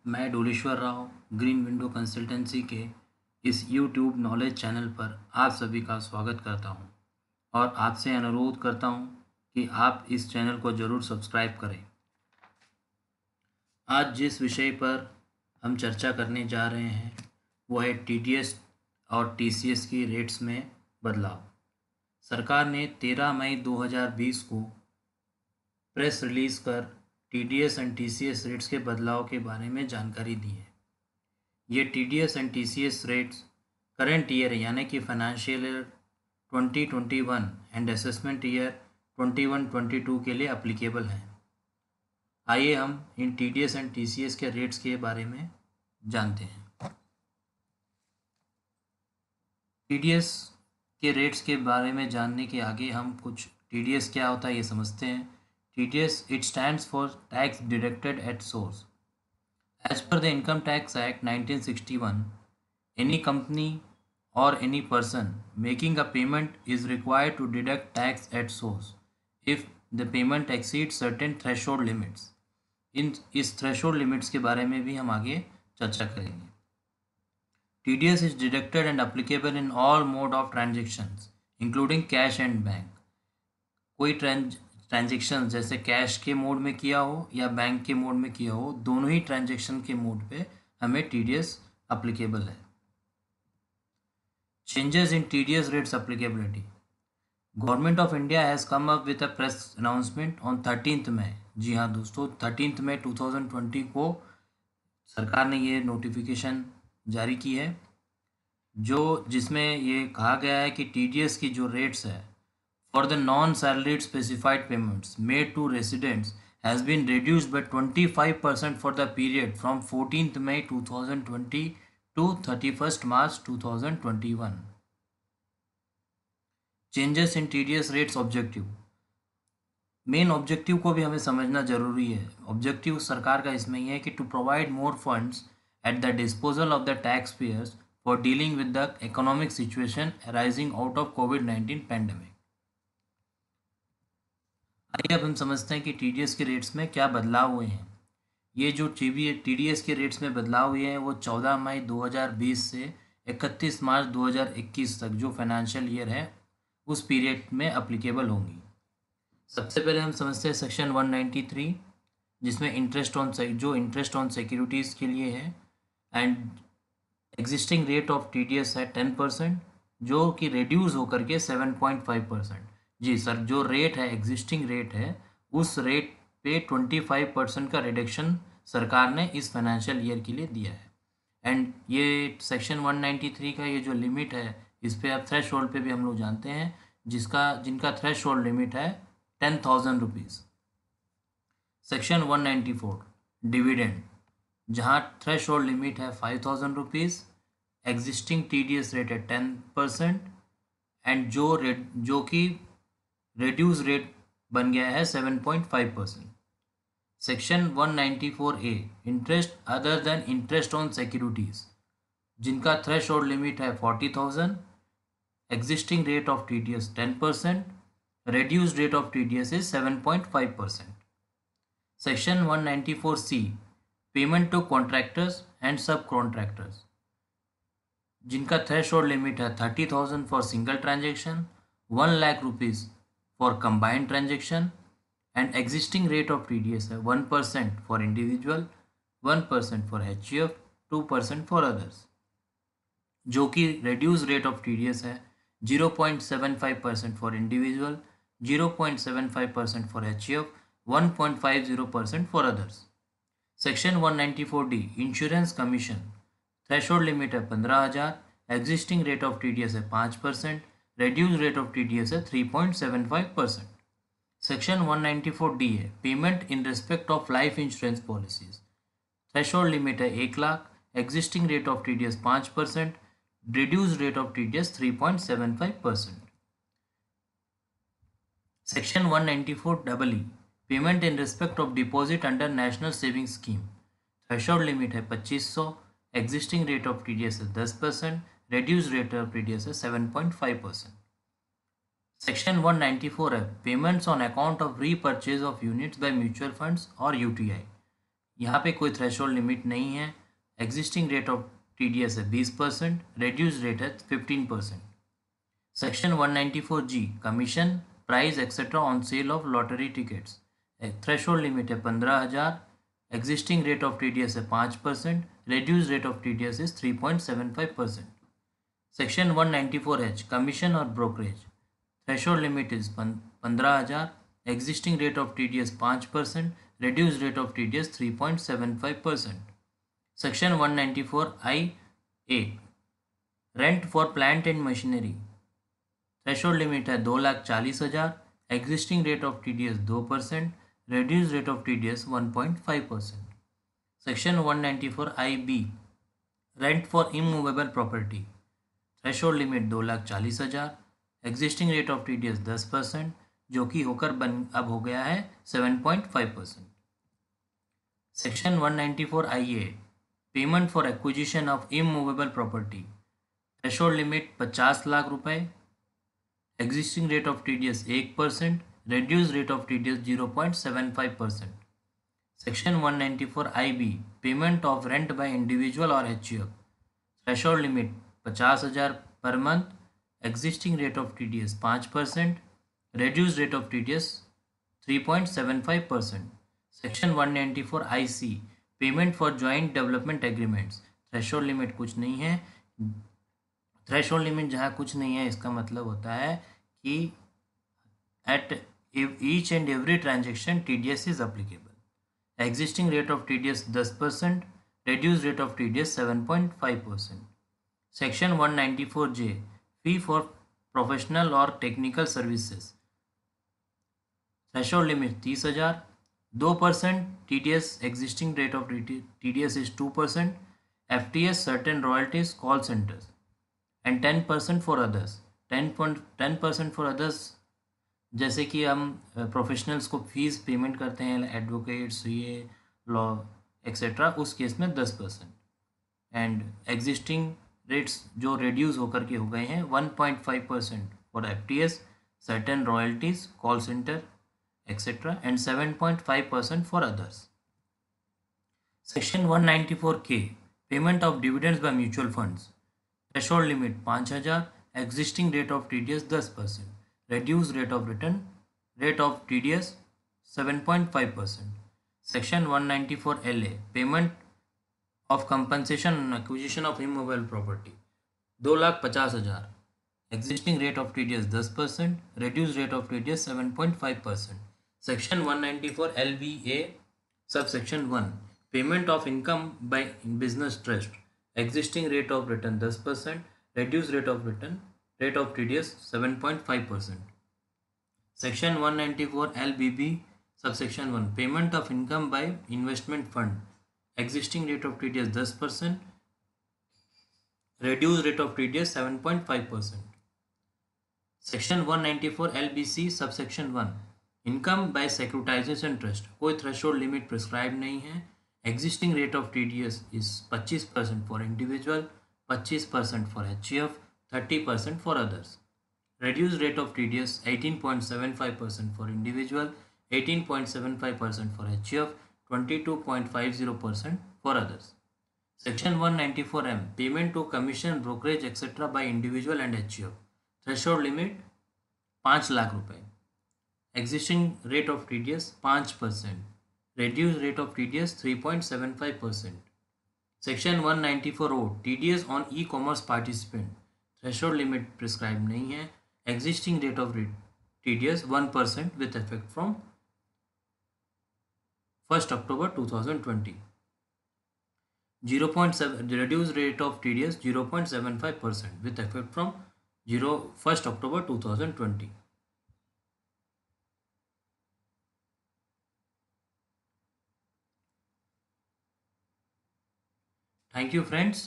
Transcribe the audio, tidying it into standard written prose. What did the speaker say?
मैं Doleshwar Rao green window consultancy के इस यूट्यूब नॉलेज चैनल पर आप सभी का स्वागत करता हूं और आपसे अनुरोध करता हूं कि आप इस चैनल को ज़रूर सब्सक्राइब करें। आज जिस विषय पर हम चर्चा करने जा रहे हैं वो है टीडीएस और टीसीएस की रेट्स में बदलाव। सरकार ने 13 मई 2020 को प्रेस रिलीज़ कर टीडीएस एंड टीसीएस रेट्स के बदलाव के बारे में जानकारी दी है। ये TDS and TCS rates current year यानी कि financial year 2021 and assessment year 21-22 के लिए अप्लीकेबल हैं। आइए हम इन टीडीएस एंड टीसीएस के रेट्स के बारे में जानते हैं। टीडीएस के रेट्स के बारे में जानने के आगे हम कुछ टीडीएस क्या होता है ये समझते हैं। TDS it stands for tax deducted at source. As per the Income Tax Act 1961, any company or any person making a payment is required to deduct tax at source if the payment exceeds certain threshold limits. इस threshold limits के बारे में भी हम आगे चर्चा करेंगे। TDS is deducted and applicable in all mode of transactions, including cash and bank. कोई ट्रांजेक्शन जैसे कैश के मोड में किया हो या बैंक के मोड में किया हो, दोनों ही ट्रांजेक्शन के मोड पे हमें टीडीएस अप्लीकेबल है। Changes in TDS rates applicability. Government of India has come up with a press announcement on 13 मई। जी हाँ दोस्तों, 13 मई 2020 को सरकार ने ये नोटिफिकेशन जारी की है जिसमें ये कहा गया है कि टीडीएस की जो रेट्स है for the non-salaried specified payments made to residents has been reduced by 25% for the period from 14th May 2020 to 31st March 2021. Changes in TDS rates objective. Main objective को भी हमें समझना जरूरी है। ऑब्जेक्टिव सरकार का इसमें यह है कि to provide more funds at the disposal of the tax payers for dealing with the economic situation arising out of कोविड-19 पैंडेमिक। आइए अब हम समझते हैं कि टीडीएस के रेट्स में क्या बदलाव हुए हैं। ये जो टीडीएस के रेट्स में बदलाव हुए हैं वो 14 मई 2020 से 31 मार्च 2021 तक जो फाइनेंशियल ईयर है उस पीरियड में अप्लीकेबल होंगी। सबसे पहले हम समझते हैं सेक्शन 193 जिसमें इंटरेस्ट ऑन सिक्योरिटीज़ के लिए है and existing rate of TDS है 10% जो कि रिड्यूस होकर के 7.5%। जी सर, जो रेट है एग्जिस्टिंग रेट है उस रेट पे 25% का रिडक्शन सरकार ने इस फाइनेंशियल ईयर के लिए दिया है। एंड ये सेक्शन 193 का ये जो लिमिट है इस पे अब थ्रेश होल्ड पे भी हम लोग जानते हैं जिनका थ्रेश होल्ड लिमिट है 10,000 रुपीज़। सेक्शन 194 डिविडेंड, जहाँ थ्रेश होल्ड लिमिट है 5,000 रुपीज़, एग्जिस्टिंग टीडीएस रेट है 10% एंड जो कि रिड्यूस रेट बन गया है 7.5%। Section 194A interest other than interest on securities, जिनका थ्रेश होल्ड लिमिट है 40,000, existing rate of TDS 10%, reduced rate of TDS is 7.5%. Section 194C payment to contractors and subcontractors, जिनका threshold limit है 30,000 for single transaction, 1 lakh rupees for combined transaction and existing rate of TDS है 1% for individual, 1% for HUF, 2% for others. जो कि reduce rate of TDS है 0.75% for individual, 0.75% for HUF, 1.50% for others. Section 194D insurance commission, threshold limit है 15,000, existing rate of TDS है 5%, reduce rate of TDS है 3.75%. Section 194D है payment in respect of life insurance policies, threshold limit है 1 lakh, existing rate of TDS 5%, reduce rate of TDS 3.75%. Section 194EE payment in respect of deposit under national saving scheme, threshold limit है 2500, existing rate of TDS है 10%, reduce rate of TDS है 7.5%. Section 194 है payments on account of repurchase of units by mutual funds और UTI, यहाँ पे कोई threshold limit नहीं है। एग्जिस्टिंग रेट ऑफ TDS है 20%, रेड्यूस रेट है 15%। Section 194G commission price etcetera on sale of lottery tickets. Threshold limit है 15,000। Existing rate of TDS है 5%, reduce rate of TDS is 3.75%। Section 194H commission और brokerage. Threshold limit is 15,000। Existing rate of TDS 5%, reduced rate of TDS 3.75%. Section 194IA rent for plant and machinery. Threshold limit है 2,40,000। Existing rate of TDS 2%, reduced rate of TDS 1.5%. Section 194IB rent for immovable property. Threshold limit 2,40,000। Existing rate of TDS 10%, जो कि होकर अब हो गया है 7.5%। Section 194IA payment for acquisition of immovable property. Threshold limit 50 lakh रुपए। Existing rate of TDS 1%, reduce rate of TDS 0.75%। Section 194IB payment of rent by individual और HUF। Threshold limit 50,000 per month. Existing rate of TDS 5%, reduced rate of TDS 3.75%. Section 194IC payment for joint development agreements. Threshold limit कुछ नहीं है। Threshold limit जहाँ कुछ नहीं है इसका मतलब होता है कि at each and every transaction TDS is applicable. Existing rate of TDS 10%, reduced rate of TDS 7.5%. Section 194J fee for professional और technical services. Threshold limit 30,000। 2% TDS existing rate of TDS is 2%, FTS certain royalties call centres and 10% for others. 10% for others जैसे कि हम professionals को fees payment करते हैं, advocates, ये law etcetera, उस case में 10%। एंड एग्जिस्टिंग रेट्स जो रिड्यूस होकर के हो गए हैं 1.5% for FTS certain royalties call centre etc. and 7.5% for others. Section 194K Payment of dividends by mutual funds. Threshold limit 5,000. Existing rate of TDS 10%. Reduced rate of return rate of TDS 7.5%. Section 194LA Payment of compensation on acquisition of immobile property 2,50,000. Existing rate of TDS 10%. Reduced rate of TDS 7.5%. Section 194LBA subsection 1 Payment of income by business trust. Existing rate of return 10%, reduced rate of return rate of TDS 7.5%. Section 194LBB subsection 1 Payment of income by investment fund. Existing rate of TDS 10%, reduced rate of TDS 7.5%. Section 194LBC subsection 1 income by securitisation trust. कोई threshold limit prescribe नहीं है। Existing rate of TDS is 25% for individual, 25% for HUF, 30% for others. reduced rate of TDS 18.75% for individual, 18.75% for HUF, 22.50% for others. Section 194M Payment to commission, brokerage etc. by individual and HUF. Threshold limit 5 lakh रुपए। Existing rate of TDS 5%, reduced rate of TDS 3.75%. Section 194O TDS on e-commerce participant. Threshold limit prescribed नहीं है। Existing rate of TDS 1% with effect from 1st October 2020. 0.7 reduced rate of TDS 0.75% with effect from 1st October 2020. Thank you friends.